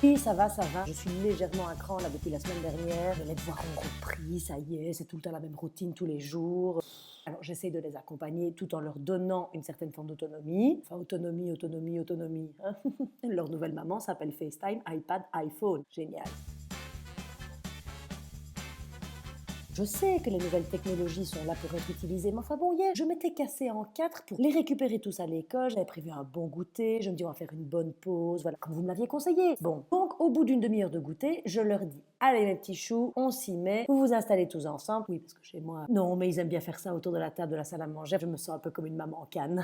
Oui, ça va, ça va. Je suis légèrement à cran là depuis la semaine dernière. Les devoirs ont repris, ça y est, c'est tout le temps la même routine tous les jours. Alors j'essaye de les accompagner tout en leur donnant une certaine forme d'autonomie. Enfin, autonomie. Hein. Leur nouvelle maman s'appelle FaceTime, iPad, iPhone. Génial. Je sais que les nouvelles technologies sont là pour être utilisées, mais enfin bon, hier, je m'étais cassée en 4 pour les récupérer tous à l'école. J'avais prévu un bon goûter, je me dis on va faire une bonne pause, voilà, comme vous me l'aviez conseillé. Bon, donc au bout d'une demi-heure de goûter, je leur dis allez mes petits choux, on s'y met, vous vous installez tous ensemble. Oui, parce que chez moi, non, mais ils aiment bien faire ça autour de la table de la salle à manger, je me sens un peu comme une maman en canne.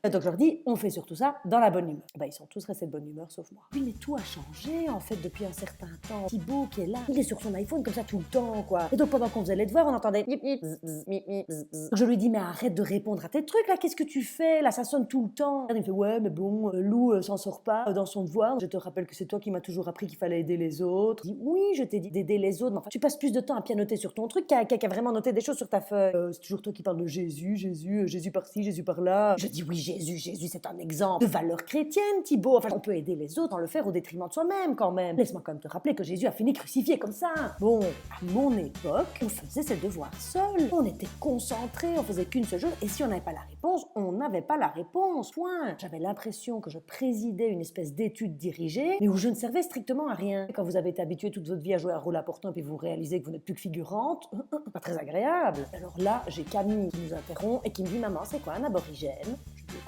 Donc je leur dis, on fait surtout ça dans la bonne humeur. Ils sont tous restés de bonne humeur, sauf moi. Oui, mais tout a changé, en fait, depuis un certain temps. Thibaut, qui est là, il est sur son iPhone comme ça tout le temps, quoi. Et donc pendant qu'on faisait les devoirs, on entendait yip yip, bzz, bzz, mip, mip, bzz, bzz. Je lui dis, mais arrête de répondre à tes trucs, là, qu'est-ce que tu fais? Là, ça sonne tout le temps. Il me fait, ouais, mais bon, Lou s'en sort pas dans son devoir. Je te rappelle que c'est toi qui m'as toujours appris qu'il fallait aider les autres. Je dis, oui, je t'ai dit d'aider les autres, mais enfin, tu passes plus de temps à pianoter sur ton truc qu'à vraiment noter des choses sur ta feuille. C'est toujours toi qui parles de Jésus par-ci, Jésus par-là. Je dis, oui, Jésus, c'est un exemple de valeur chrétienne, Thibaut. Enfin, on peut aider les autres sans le faire au détriment de soi-même, quand même. Laisse-moi quand même te rappeler que Jésus a fini crucifié comme ça. Bon, à mon époque, on faisait ses devoirs seuls. On était concentrés, on faisait qu'une seule chose, et si on n'avait pas la réponse, on n'avait pas la réponse. Point. J'avais l'impression que je présidais une espèce d'étude dirigée, mais où je ne servais strictement à rien. Quand vous avez été habitué toute votre vie à jouer un rôle important, puis vous réalisez que vous n'êtes plus que figurante, pas très agréable. Alors là, j'ai Camille qui nous interrompt et qui me dit, maman, c'est quoi un aborigène?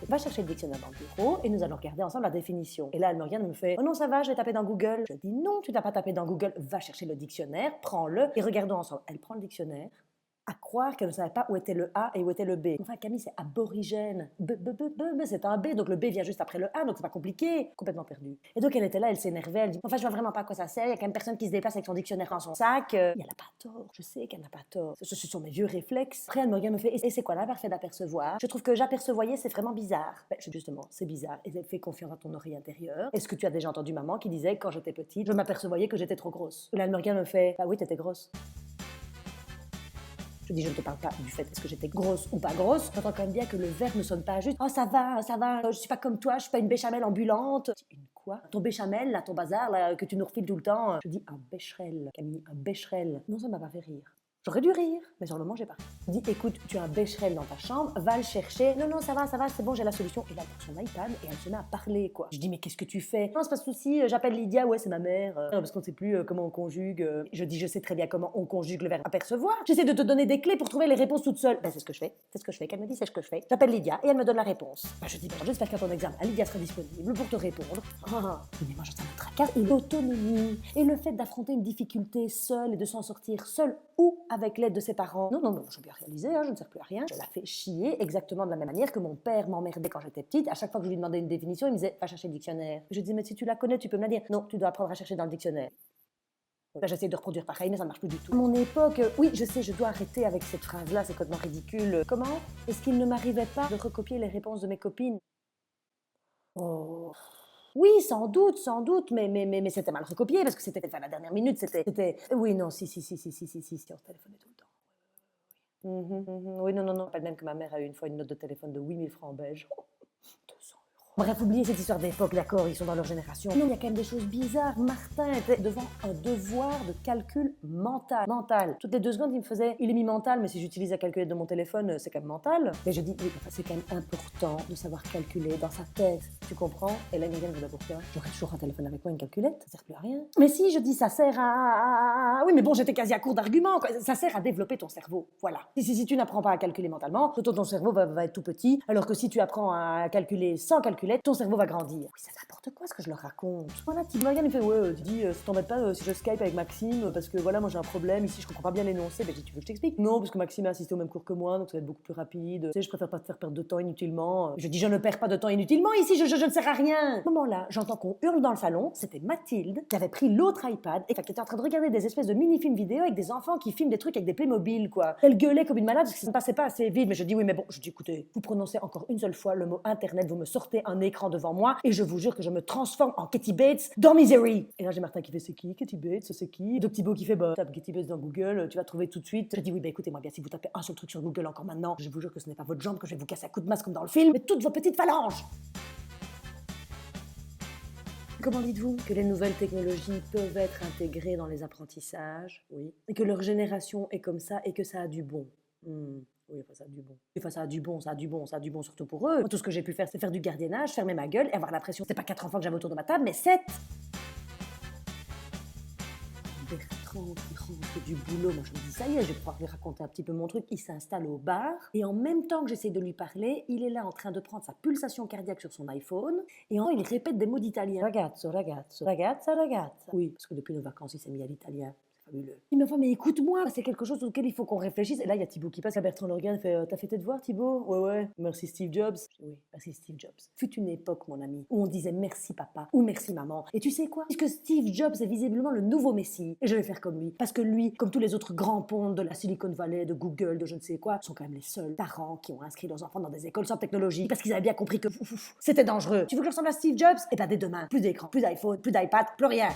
Va chercher le dictionnaire dans le bureau et nous allons regarder ensemble la définition. Et là, elle me regarde et me fait « Oh non, ça va, je vais taper dans Google. » Je dis « Non, tu n'as pas tapé dans Google, va chercher le dictionnaire, prends-le et regardons ensemble. » Elle prend le dictionnaire, à croire qu'elle ne savait pas où était le A et où était le B. Enfin, Camille, c'est aborigène. C'est un B, donc le B vient juste après le A, donc c'est pas compliqué. Complètement perdue. Et donc elle était là, elle s'énervait, elle dit enfin, je vois vraiment pas à quoi ça sert, il y a quand même personne qui se déplace avec son dictionnaire dans son sac. Et elle n'a pas tort, je sais qu'elle n'a pas tort. Ce sont mes vieux réflexes. Après, elle me regarde, me fait et c'est quoi l'imparfait d'apercevoir? Je trouve que j'apercevoyais, c'est vraiment bizarre. Justement, c'est bizarre. Et elle fait confiance à ton oreille intérieure. Est-ce que tu as déjà entendu maman qui disait quand j'étais petite, je m'apercevoyais que j'étais trop grosse? Et là, elle me regarde, me fait bah oui, t'étais grosse. Je dis, je ne te parle pas du fait est-ce que j'étais grosse ou pas grosse. J'entends quand même bien que le verbe ne sonne pas juste. Oh, ça va, je suis pas comme toi, je suis pas une béchamel ambulante. Une quoi? Ton béchamel, là, ton bazar, là, que tu nous refiles tout le temps. Je dis, un bécherel, Camille, un bécherel. Non, ça m'a pas fait rire. J'aurais dû rire, mais sur le moment, j'ai pas. Je dis, écoute, tu as un bécherel dans ta chambre, va le chercher. Non, ça va, c'est bon, j'ai la solution. Et là, elle prend son iPad et elle se met à parler, quoi. Je dis, mais qu'est-ce que tu fais? Non, c'est pas de souci, j'appelle Lydia, ouais, c'est ma mère. Non, parce qu'on ne sait plus comment on conjugue. Je dis, je sais très bien comment on conjugue le verbe apercevoir. J'essaie de te donner des clés pour trouver les réponses toute seule. Ben, c'est ce que je fais. Qu'elle me dit, c'est ce que je fais. J'appelle Lydia et elle me donne la réponse. Ben, je dis, bon, j'espère qu'à ton examen, Lydia sera disponible pour te répondre. Mais moi, ça me tracasse. Et l'autonomie, et le fait d'affronter une difficulté seule et de s'en sortir seule ou avec l'aide de ses parents. Non, j'ai bien réalisé, je ne sers plus à rien. Je la fais chier exactement de la même manière que mon père m'emmerdait quand j'étais petite. À chaque fois que je lui demandais une définition, il me disait, va chercher le dictionnaire. Je disais, mais si tu la connais, tu peux me la dire. Non, tu dois apprendre à chercher dans le dictionnaire. Là, j'essaie de reproduire pareil, mais ça ne marche plus du tout. À mon époque, oui, je sais, je dois arrêter avec cette phrase-là, c'est complètement ridicule. Comment est-ce qu'il ne m'arrivait pas de recopier les réponses de mes copines? Oh. Oui, sans doute, mais c'était mal recopié parce que c'était à la dernière minute, c'était... Oui, non, si, on se téléphonait tout le temps. Oui, non, pas de même que ma mère a eu une fois une note de téléphone de 8000 francs belges. 200 €. Bref, oubliez cette histoire d'époque, d'accord, ils sont dans leur génération. Non, il y a quand même des choses bizarres. Martin était devant un devoir de calcul mental. Toutes les 2 secondes, il me faisait, il est mis mental, mais si j'utilise la calculette de mon téléphone, c'est quand même mental. Mais je dis, oui, enfin, c'est quand même important de savoir calculer dans sa tête. Tu comprends? Et là, il me dit, pourquoi? J'aurais toujours un téléphone avec moi, une calculette, ça sert plus à rien. Mais si, je dis, ça sert à... Oui, mais bon, j'étais quasi à court d'arguments, quoi. Ça sert à développer ton cerveau, voilà. Si tu n'apprends pas à calculer mentalement, ton cerveau va être tout petit, alors que si tu apprends à calculer sans calculette, ton cerveau va grandir. Oui, c'est n'importe quoi ce que je leur raconte. Voilà, Tim Morgan, il me fait, ouais, tu dis, ça t'embête pas si je Skype avec Maxime, parce que voilà, moi j'ai un problème, ici je comprends pas bien l'énoncé. Ben, je dis, tu veux que je t'explique? Non, parce que Maxime a assisté au même cours que moi, donc ça va être beaucoup plus rapide. Tu sais, je préfère pas te faire perdre de temps inutilement. Je dis, je ne perds pas de temps inutilement ici, je ne sers à rien. À ce moment-là, j'entends qu'on hurle dans le salon, c'était Mathilde, qui avait pris l'autre iPad, et qui était en train de regarder des espèces de mini-films vidéo avec des enfants qui filment des trucs avec des Playmobil, quoi. Elle gueulait comme une malade parce que ça ne passait pas assez vite, mais je dis, oui, mais bon, je dis, écoutez, vous prononcez encore une seule fois le mot Internet, vous me sortez un écran devant moi, et je vous jure que je me transforme en Katie Bates dans Misery. Et là, j'ai Martin qui fait, c'est qui Katie Bates, c'est qui? Donc Thibaut qui fait, bah, tape Katie Bates dans Google, tu vas trouver tout de suite. Je dis, oui, bah écoutez-moi bien, si vous tapez un seul truc sur Google encore maintenant, je vous jure que ce n'est pas votre jambe que je vais vous casser à coups de masse comme dans le film, mais toutes vos petites phalanges. Comment dites-vous que les nouvelles technologies peuvent être intégrées dans les apprentissages? Oui. Et que leur génération est comme ça et que ça a du bon? Oui, enfin, ça a du bon. Enfin, ça a du bon, ça a du bon, ça a du bon surtout pour eux. Moi, tout ce que j'ai pu faire, c'est faire du gardiennage, fermer ma gueule et avoir l'impression que c'était pas 4 enfants que j'avais autour de ma table, mais 7. Bertrand qui rentre du boulot, moi je me dis ça y est, je vais pouvoir lui raconter un petit peu mon truc. Il s'installe au bar et en même temps que j'essaie de lui parler, il est là en train de prendre sa pulsation cardiaque sur son iPhone et il répète des mots d'italien. Ragazzo, ragazzo, ragazza, ragazza. Oui, parce que depuis nos vacances, il s'est mis à l'italien. C'est fabuleux. Il me fait, mais écoute-moi, c'est quelque chose auquel il faut qu'on réfléchisse. Et là, il y a Thibaut qui passe, et Bertrand le regarde et fait, t'as fait tes devoirs, Thibaut? Ouais, ouais. Merci Steve Jobs. Oui, merci Steve Jobs. Fut une époque, mon ami, où on disait merci papa ou merci maman. Et tu sais quoi? Puisque Steve Jobs est visiblement le nouveau Messie, et je vais faire comme lui. Parce que lui, comme tous les autres grands pontes de la Silicon Valley, de Google, de je ne sais quoi, sont quand même les seuls parents qui ont inscrit leurs enfants dans des écoles sans technologie, parce qu'ils avaient bien compris que c'était dangereux. Tu veux que je ressemble à Steve Jobs? Eh ben dès demain, plus d'écran, plus d'iPhone, plus d'iPad, plus rien.